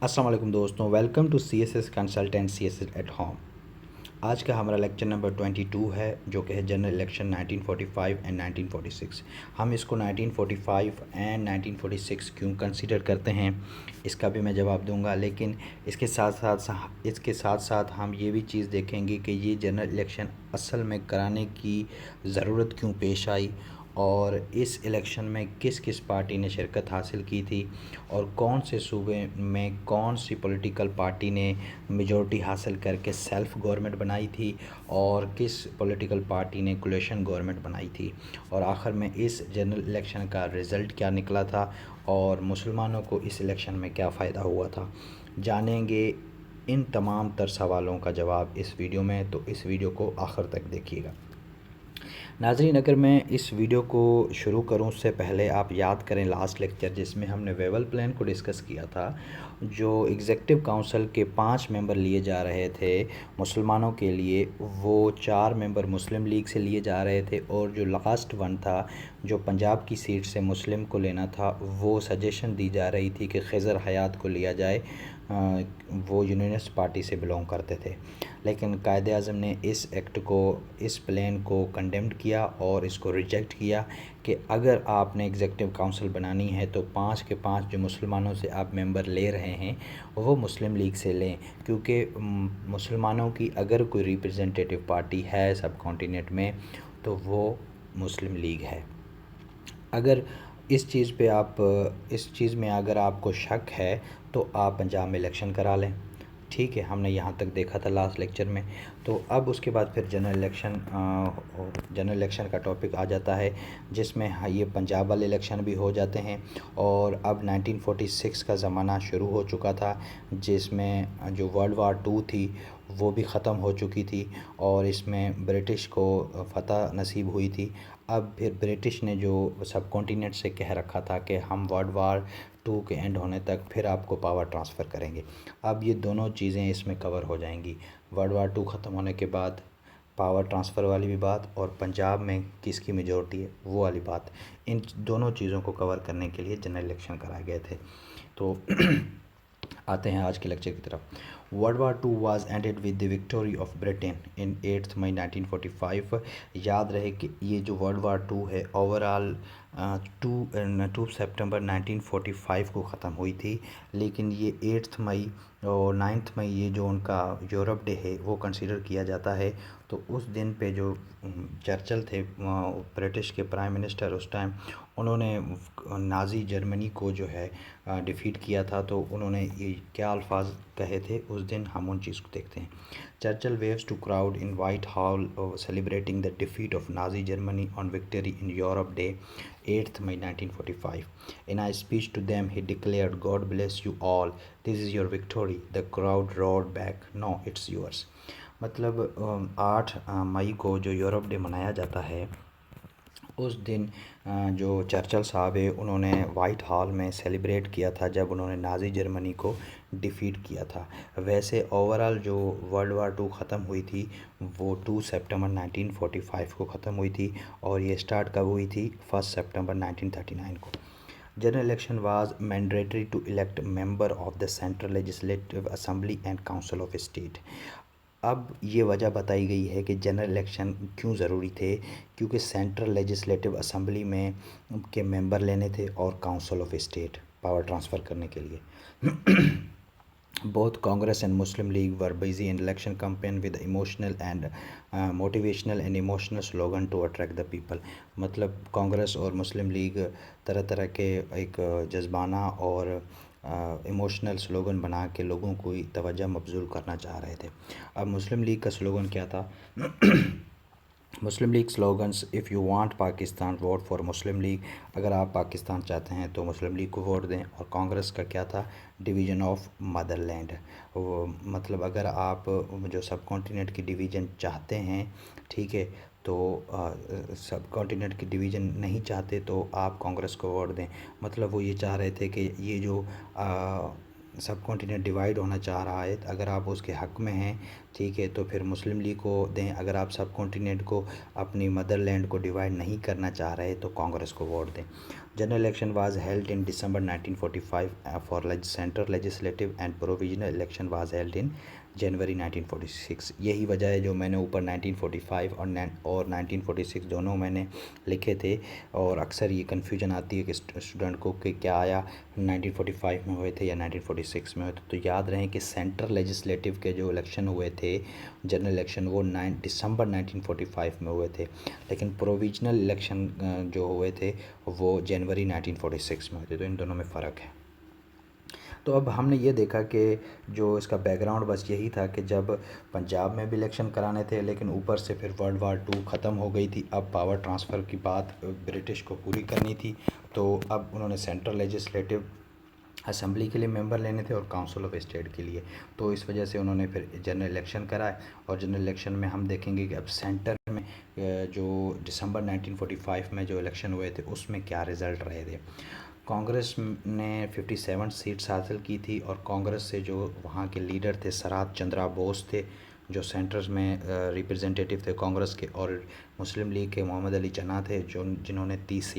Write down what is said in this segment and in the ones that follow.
अस्सलाम वालेकुम दोस्तों, welcome to C S S consultant C S S at home. आज का हमारा लेक्चर नंबर 22 है, जो कि है जनरल इलेक्शन 1945 एंड 1946। हम इसको 1945 एंड 1946 क्यों कंसीडर करते हैं, इसका भी मैं जवाब दूंगा। लेकिन इसके साथ साथ हम ये भी चीज़ देखेंगे कि ये जनरल इलेक्शन असल में कराने की ज़रूरत क्यों पेश आई, और इस इलेक्शन में किस किस पार्टी ने शिरकत हासिल की थी, और कौन से सूबे में कौन सी पॉलिटिकल पार्टी ने मेजॉरिटी हासिल करके सेल्फ गवर्नमेंट बनाई थी, और किस पॉलिटिकल पार्टी ने कोलिशन गवर्नमेंट बनाई थी, और आखिर में इस जनरल इलेक्शन का रिज़ल्ट क्या निकला था, और मुसलमानों को इस इलेक्शन में क्या फ़ायदा हुआ था। जानेंगे इन तमाम तर सवालों का जवाब इस वीडियो में, तो इस वीडियो को आखिर तक देखिएगा। नाज़रीन, अगर मैं इस वीडियो को शुरू करूं उससे पहले आप याद करें लास्ट लेक्चर जिसमें हमने वेवल प्लान को डिस्कस किया था। जो एग्ज़ेक्टिव काउंसिल के 5 मेंबर लिए जा रहे थे मुसलमानों के लिए, वो 4 मेंबर मुस्लिम लीग से लिए जा रहे थे, और जो लास्ट वन था जो पंजाब की सीट से मुस्लिम को लेना था, वो सजेशन दी जा रही थी कि खिज़र हयात को लिया जाए। वो यूनियनिस्ट पार्टी से बिलोंग करते थे, लेकिन कायद-ए-आज़म ने इस एक्ट को, इस प्लान को कंडेम्ड किया और इसको रिजेक्ट किया कि अगर आपने एग्जेक्टिव काउंसिल बनानी है तो 5 के 5 जो मुसलमानों से आप मेंबर ले रहे हैं वो मुस्लिम लीग से लें, क्योंकि मुसलमानों की अगर कोई रिप्रेजेंटेटिव पार्टी है सब कॉन्टिनेंट में तो वो मुस्लिम लीग है। अगर इस चीज़ में अगर आपको शक है तो आप पंजाब में इलेक्शन करा लें। ठीक है, हमने यहाँ तक देखा था लास्ट लेक्चर में। तो अब उसके बाद फिर जनरल इलेक्शन का टॉपिक आ जाता है, जिसमें ये पंजाब वाले इलेक्शन भी हो जाते हैं। और अब 1946 का ज़माना शुरू हो चुका था, जिसमें जो वर्ल्ड वार 2 थी वो भी ख़त्म हो चुकी थी, और इसमें ब्रिटिश को फ़तह नसीब हुई थी। अब फिर ब्रिटिश ने जो सब कॉन्टिनेंट से कह रखा था कि हम वर्ल्ड वार 2 के एंड होने तक फिर आपको पावर ट्रांसफ़र करेंगे। अब ये दोनों चीज़ें इसमें कवर हो जाएंगी, वर्ल्ड वार 2 ख़त्म होने के बाद पावर ट्रांसफ़र वाली भी बात, और पंजाब में किसकी मेजॉरिटी है वो वाली बात। इन दोनों चीज़ों को कवर करने के लिए जनरल इलेक्शन कराए गए थे। तो आते हैं आज के लेक्चर की तरफ। World war 2 was ended with the victory of Britain in 8 मई 1945। याद रहे कि ये जो वर्ल्ड वार 2 है ओवरऑल 2 सितंबर 1945 को ख़त्म हुई थी, लेकिन ये 8 मई और 9 मई ये जो उनका यूरोप डे है वो कंसीडर किया जाता है। तो उस दिन पे जो चर्चिल थे ब्रिटिश के प्राइम मिनिस्टर उस टाइम, उन्होंने नाज़ी जर्मनी को जो है डिफ़ीट किया था। तो उन्होंने ये क्या अल्फाज कहे थे उस दिन, हम उन चीज़ को देखते हैं। Churchill waves to crowd in Whitehall celebrating the defeat of Nazi Germany on victory in Europe day 8th May 1945. In a speech to them, he declared, "God bless you all. This is your victory." The crowd roared back, "No, it's yours." मतलब 8 मई को जो Europe day मनाया जाता है, उस दिन जो Churchill साहब है उन्होंने वाइट हॉल में सेलिब्रेट किया था जब उन्होंने नाज़ी जर्मनी को डिफ़ीट किया था। वैसे ओवरऑल जो वर्ल्ड वार 2 ख़त्म हुई थी वो 2 सितंबर 1945 को ख़त्म हुई थी, और ये स्टार्ट कब हुई थी, 1 सितंबर 1939 को। General election was mandatory to elect member of the central legislative assembly and council of state. अब ये वजह बताई गई है कि जनरल इलेक्शन क्यों ज़रूरी थे, क्योंकि सेंट्रल लेजिस्लेटिव असेंबली में के मेंबर लेने थे और council of state power transfer करने के लिए। Both Congress and Muslim League were busy in election campaign with motivational and emotional slogan to attract the people। मतलब कांग्रेस और मुस्लिम लीग तरह तरह के एक जज्बाना और इमोशनल स्लोगन बना के लोगों को तवज्जो मबजूल करना चाह रहे थे। अब मुस्लिम लीग का स्लोगन क्या था? Muslim League slogans, if you want Pakistan vote for Muslim League. अगर आप पाकिस्तान चाहते हैं तो मुस्लिम लीग को वोट दें। और कांग्रेस का क्या था? Division of Motherland. वो मतलब अगर आप जो सब कॉन्टिनेंट की डिवीज़न चाहते हैं, ठीक है, तो सब कॉन्टिनेंट की डिवीज़न नहीं चाहते तो आप कांग्रेस को वोट दें। मतलब वो ये चाह रहे थे कि ये जो सब कॉन्टिनेंट डिवाइड होना चाह रहा है, अगर आप उसके हक़ में हैं, ठीक है, तो फिर मुस्लिम लीग को दें। अगर आप सब कॉन्टिनेंट को, अपनी मदरलैंड को डिवाइड नहीं करना चाह रहे तो कांग्रेस को वोट दें। General election was held in December 1945 for central legislative and provincial election was held in January 1946। यही वजह है जो मैंने ऊपर 1945 और 1946 दोनों मैंने लिखे थे। और अक्सर ये कन्फ्यूजन आती है कि स्टूडेंट को कि क्या आया 1945 में हुए थे या 1946 में हुए थे। तो याद रहें कि सेंट्रल लेजिस्लेटिव के जो इलेक्शन हुए थे, जनरल इलेक्शन, वो दिसंबर 1945 में हुए थे, लेकिन प्रोविजनल इलेक्शन जो हुए थे वो जनवरी 1946 में हुए थे। तो इन दोनों में फ़र्क है। तो अब हमने ये देखा कि जो इसका बैकग्राउंड बस यही था कि जब पंजाब में भी इलेक्शन कराने थे, लेकिन ऊपर से फिर वर्ल्ड वार 2 ख़त्म हो गई थी। अब पावर ट्रांसफ़र की बात ब्रिटिश को पूरी करनी थी, तो अब उन्होंने सेंट्रल लेजिस्लेटिव असेंबली के लिए मेंबर लेने थे और काउंसिल ऑफ स्टेट के लिए। तो इस वजह से उन्होंने फिर जनरल इलेक्शन कराए। और जनरल इलेक्शन में हम देखेंगे कि अब सेंटर में जो दिसंबर 1945 में जो इलेक्शन हुए थे उसमें क्या रिज़ल्ट रहे थे। कांग्रेस ने 57 सीट्स हासिल की थी, और कांग्रेस से जो वहाँ के लीडर थे सरात चंद्रा बोस थे, जो सेंटर्स में रिप्रेजेंटेटिव थे कांग्रेस के, और मुस्लिम लीग के मोहम्मद अली जिन्ना थे जो जिन्होंने 30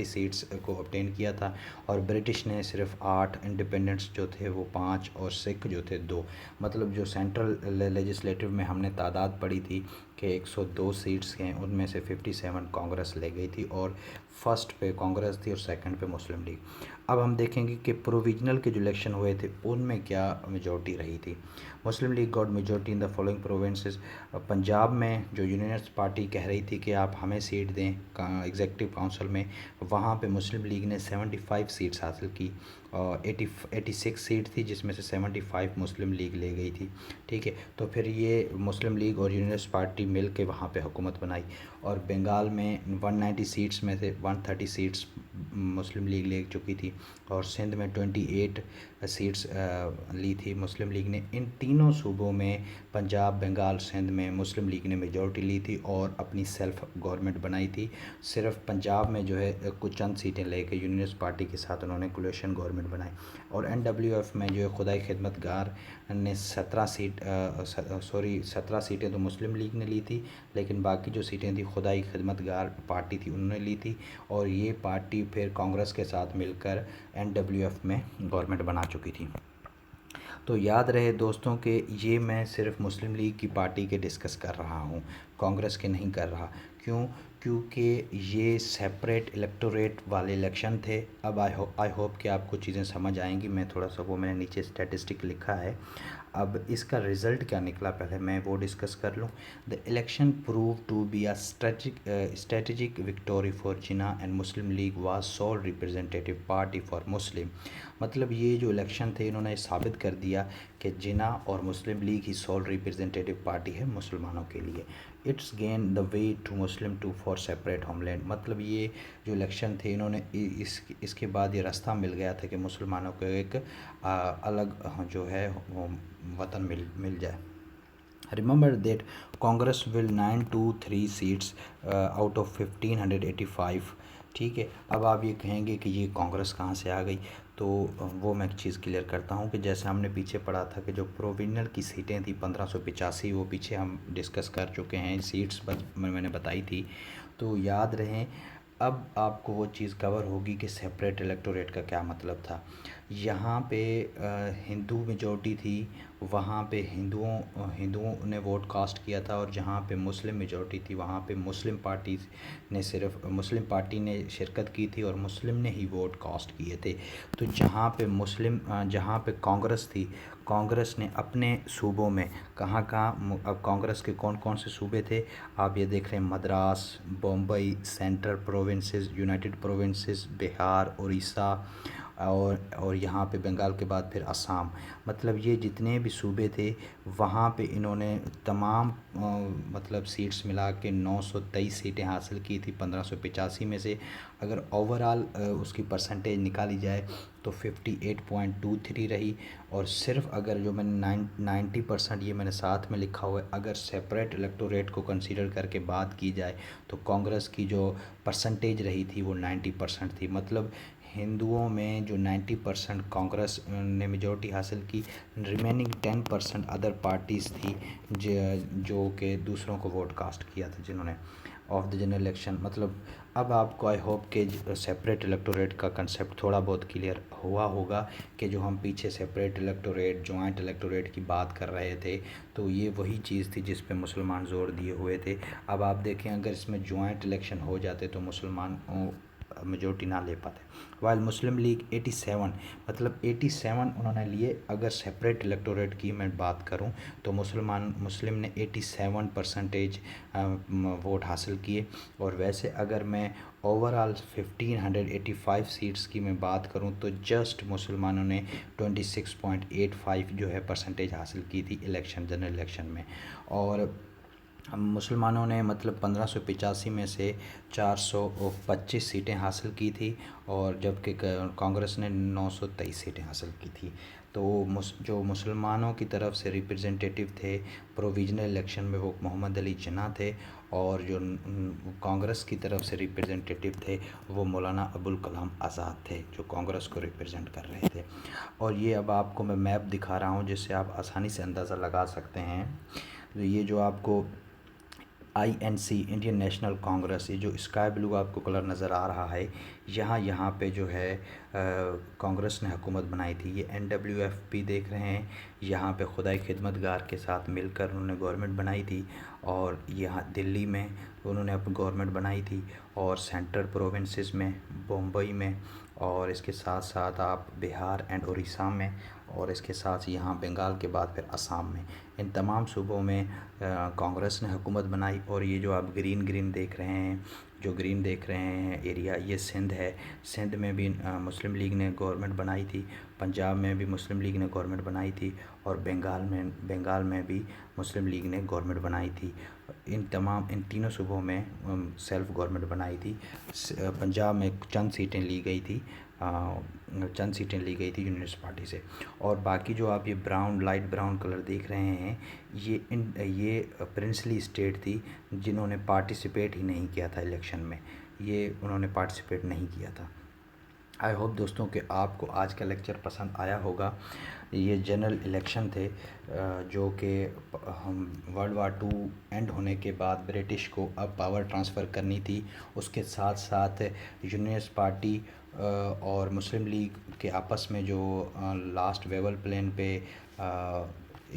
सीट्स को ऑब्टेन किया था। और ब्रिटिश ने सिर्फ 8, इंडिपेंडेंट्स जो थे वो 5 और सिख जो थे 2। मतलब जो सेंट्रल लेजिस्लेटिव में हमने तादाद पड़ी थी कि 102 सीट्स हैं, उनमें से 57 कांग्रेस ले गई थी, और फर्स्ट पे कांग्रेस थी और सेकंड पे मुस्लिम लीग। अब हम देखेंगे कि प्रोविजनल के जो इलेक्शन हुए थे उनमें क्या मेजॉरिटी रही थी। Muslim League got majority in the following provinces. Punjab में जो यूनियनिस्ट पार्टी कह रही थी कि आप हमें सीट दें एग्जीक्यूटिव काउंसिल में, वहाँ पे मुस्लिम लीग ने 75 सीट्स हासिल की, और 86 सीट थी जिसमें से 75 मुस्लिम लीग ले गई थी, ठीक है। तो फिर ये मुस्लिम लीग और यूनियनिस्ट पार्टी मिल के वहाँ पे हुकूमत बनाई। और बंगाल में 190 सीट्स में से 130 सीट्स मुस्लिम लीग ले चुकी थी, और सिंध में 28 सीट्स ली थी मुस्लिम लीग ने। इन तीनों सूबों में, पंजाब, बंगाल, सिंध में, मुस्लिम लीग ने मेजॉरिटी ली थी और अपनी सेल्फ गवर्नमेंट बनाई थी। सिर्फ पंजाब में जो है कुछ चंद सीटें लेके यूनियनिस्ट पार्टी के साथ उन्होंने कोलिशन गवर्नमेंट बनाई। और NWF में जो है खुदाई खिदमतगार ने 17 सीटें तो मुस्लिम लीग ने ली थी, लेकिन बाकी जो सीटें थी खुदाई खिदमतगार पार्टी थी उन्होंने ली थी। और ये पार्टी फिर कांग्रेस के साथ मिलकर NWF में गवर्नमेंट बना चुकी थी। तो याद रहे दोस्तों कि ये मैं सिर्फ मुस्लिम लीग की पार्टी के डिस्कस कर रहा हूँ, कांग्रेस के नहीं कर रहा। क्यों? क्योंकि ये सेपरेट इलेक्टोरेट वाले इलेक्शन थे। अब आई होप कि आपको चीज़ें समझ आएंगी। मैं थोड़ा सा वो मैंने नीचे स्टैटिस्टिक लिखा है। अब इसका रिज़ल्ट क्या निकला पहले मैं वो डिस्कस कर लूँ। The election prove to be a strategic victory for Jinnah and Muslim League was sole representative party for Muslim. मतलब ये जो इलेक्शन थे इन्होंने साबित कर दिया कि जिन्ना और मुस्लिम लीग ही सोल रिप्रेजेंटेटिव पार्टी है मुसलमानों के लिए। It's gain the way to Muslim to for separate homeland. मतलब ये जो इलेक्शन थे इन्होंने इसके बाद ये रास्ता मिल गया था कि मुसलमानों को एक अलग जो है वतन मिल जाए। Remember that Congress will 923 seats out of 1585, ठीक है। अब आप ये कहेंगे कि ये कांग्रेस कहाँ से आ गई, तो वो मैं एक चीज़ क्लियर करता हूँ कि जैसे हमने पीछे पढ़ा था कि जो प्रोविजनल की सीटें थी 1585, वो पीछे हम डिस्कस कर चुके हैं, सीट्स मैंने बताई थी। तो याद रहें, अब आपको वो चीज़ कवर होगी कि सेपरेट इलेक्टोरेट का क्या मतलब था। यहाँ पे हिंदू मेजॉरिटी थी, वहाँ पे हिंदुओं ने वोट कास्ट किया था, और जहाँ पे मुस्लिम मेजॉरिटी थी वहाँ पे मुस्लिम पार्टी ने शिरकत की थी और मुस्लिम ने ही वोट कास्ट किए थे। तो जहाँ पे कांग्रेस थी, कांग्रेस ने अपने सूबों में कहाँ अब कांग्रेस के कौन कौन से सूबे थे आप ये देख रहे हैं, Madras, Bombay, central provinces, United provinces, Bihar, Orissa, और यहाँ पे बंगाल के बाद फिर असम। मतलब ये जितने भी सूबे थे वहाँ पे इन्होंने तमाम मतलब सीट्स मिला के 923 सीटें हासिल की थी 1585 में से। अगर ओवरऑल उसकी परसेंटेज निकाली जाए तो 58.23 रही। और सिर्फ अगर जो मैंने 90% ये मैंने साथ में लिखा हुआ है, अगर सेपरेट इलेक्टोरेट को कंसीडर करके बात की जाए तो कांग्रेस की जो परसेंटेज रही थी वो 90% थी। मतलब हिंदुओं में जो 90% कांग्रेस ने मेजॉरिटी हासिल की, रिमेनिंग 10% अदर पार्टीज़ थी जो कि दूसरों को वोट कास्ट किया था जिन्होंने ऑफ द जनरल इलेक्शन। मतलब अब आपको आई होप कि सेपरेट इलेक्टोरेट का कंसेप्ट थोड़ा बहुत क्लियर हुआ होगा कि जो हम पीछे सेपरेट इलेक्टोरेट, जॉइंट इलेक्टोरेट की बात कर रहे थे, तो ये वही चीज़ थी जिस पे मुसलमान ज़ोर दिए हुए थे। अब आप देखें, अगर इसमें जॉइंट इलेक्शन हो जाते तो मुसलमान मेजोरिटी ना ले पाते। वाइल मुस्लिम लीग 87, मतलब 87 उन्होंने लिए। अगर सेपरेट इलेक्टोरेट की मैं बात करूं तो मुस्लिम ने 87% वोट हासिल किए। और वैसे अगर मैं ओवरऑल 1585 सीट्स की मैं बात करूं तो जस्ट मुसलमानों ने 26.85 जो है परसेंटेज हासिल की थी जनरल इलेक्शन में। और मुसलमानों ने मतलब 1585 में से 425 सीटें हासिल की थी, और जबकि कांग्रेस ने 923 सीटें हासिल की थी। तो जो मुसलमानों की तरफ से रिप्रेजेंटेटिव थे प्रोविजनल इलेक्शन में वो मोहम्मद अली जिन्ना थे, और जो कांग्रेस की तरफ से रिप्रेजेंटेटिव थे वो मौलाना अबुल कलाम आज़ाद थे, जो कांग्रेस को रिप्रेजेंट कर रहे थे। और ये अब आपको मैं मैप दिखा रहा हूँ जिससे आप आसानी से अंदाज़ा लगा सकते हैं। तो ये जो आपको INC, इंडियन नेशनल कांग्रेस, ये जो स्काई ब्लू आपको कलर नज़र आ रहा है, यहाँ पे जो है कांग्रेस ने हुकूमत बनाई थी। ये NWFP देख रहे हैं, यहाँ पे खुदाई खिदमतगार के साथ मिलकर उन्होंने गवर्नमेंट बनाई थी। और यहाँ दिल्ली में उन्होंने अपनी गवर्नमेंट बनाई थी, और सेंट्रल प्रोविंसेस में बम्बई में, और इसके साथ साथ आप बिहार एंड उड़ीसा में, और इसके साथ यहाँ बंगाल के बाद फिर असम में, इन तमाम सूबों में कांग्रेस ने हुकूमत बनाई। और ये जो आप ग्रीन देख रहे हैं, जो ग्रीन देख रहे हैं एरिया, ये सिंध है। सिंध में भी मुस्लिम लीग ने गवर्नमेंट बनाई थी, पंजाब में भी मुस्लिम लीग ने गवर्नमेंट बनाई थी, और बंगाल में भी मुस्लिम लीग ने गवर्नमेंट बनाई थी। इन तीनों सूबों में सेल्फ गवर्नमेंट बनाई थी। पंजाब में चंद सीटें ली गई थी, यूनियनिस्ट पार्टी से। और बाकी जो आप ये लाइट ब्राउन कलर देख रहे हैं, ये प्रिंसली स्टेट थी जिन्होंने पार्टिसिपेट ही नहीं किया था इलेक्शन में, ये उन्होंने पार्टिसिपेट नहीं किया था। आई होप दोस्तों कि आपको आज का लेक्चर पसंद आया होगा। ये जनरल इलेक्शन थे जो कि हम वर्ल्ड वार 2 एंड होने के बाद ब्रिटिश को अब पावर ट्रांसफ़र करनी थी। उसके साथ साथ यूनियनिस्ट पार्टी और मुस्लिम लीग के आपस में जो लास्ट वेवल प्लेन पे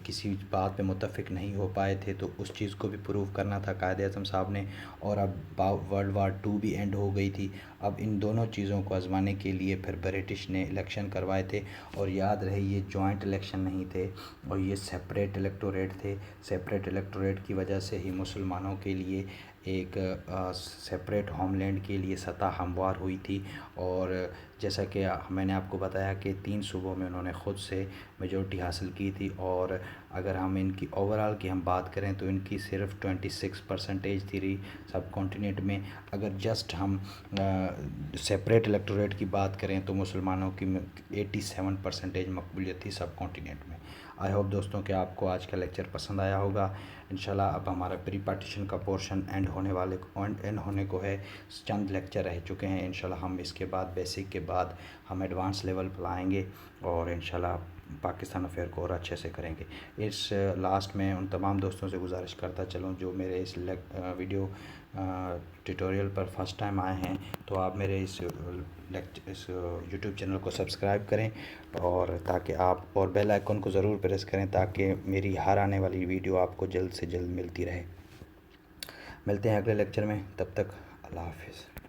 किसी बात पे मुत्तफ़िक नहीं हो पाए थे, तो उस चीज़ को भी प्रूव करना था कायद-ए-आज़म साहब ने। और अब वर्ल्ड वार 2 भी एंड हो गई थी। अब इन दोनों चीज़ों को आजमाने के लिए फिर ब्रिटिश ने इलेक्शन करवाए थे। और याद रहे, ये जॉइंट इलेक्शन नहीं थे, और ये सेपरेट इलेक्टोरेट थे। सेपरेट इलेक्टोरेट की वजह से ही मुसलमानों के लिए एक सेपरेट होमलैंड के लिए सतह हमवार हुई थी। और जैसा कि मैंने आपको बताया कि 3 सूबों में उन्होंने ख़ुद से मेजॉरिटी हासिल की थी। और अगर हम इनकी ओवरऑल की हम बात करें तो इनकी सिर्फ 26% थी सब कॉन्टिनेंट में। अगर जस्ट हम सेपरेट इलेक्टोरेट की बात करें तो मुसलमानों की 87% मकबूलियत थी सब कॉन्टिनेंट में। आई होप दोस्तों कि आपको आज का लेक्चर पसंद आया होगा। इंशाल्लाह अब हमारा प्री पार्टीशन का पोर्शन एंड होने को है। चंद लेक्चर रह चुके हैं। इंशाल्लाह हम इसके बाद बेसिक के बाद हम एडवांस लेवल पर आएंगे, और इंशाल्लाह पाकिस्तान अफेयर को और अच्छे से करेंगे। इस लास्ट में उन तमाम दोस्तों से गुजारिश करता चलूँ जो मेरे इस वीडियो ट्यूटोरियल पर फर्स्ट टाइम आए हैं, तो आप मेरे इस यूट्यूब चैनल को सब्सक्राइब करें, और ताकि आप और बेल आइकन को ज़रूर प्रेस करें ताकि मेरी हर आने वाली वीडियो आपको जल्द से जल्द मिलती रहे। मिलते हैं अगले लेक्चर में, तब तक अल्लाह हाफिज़।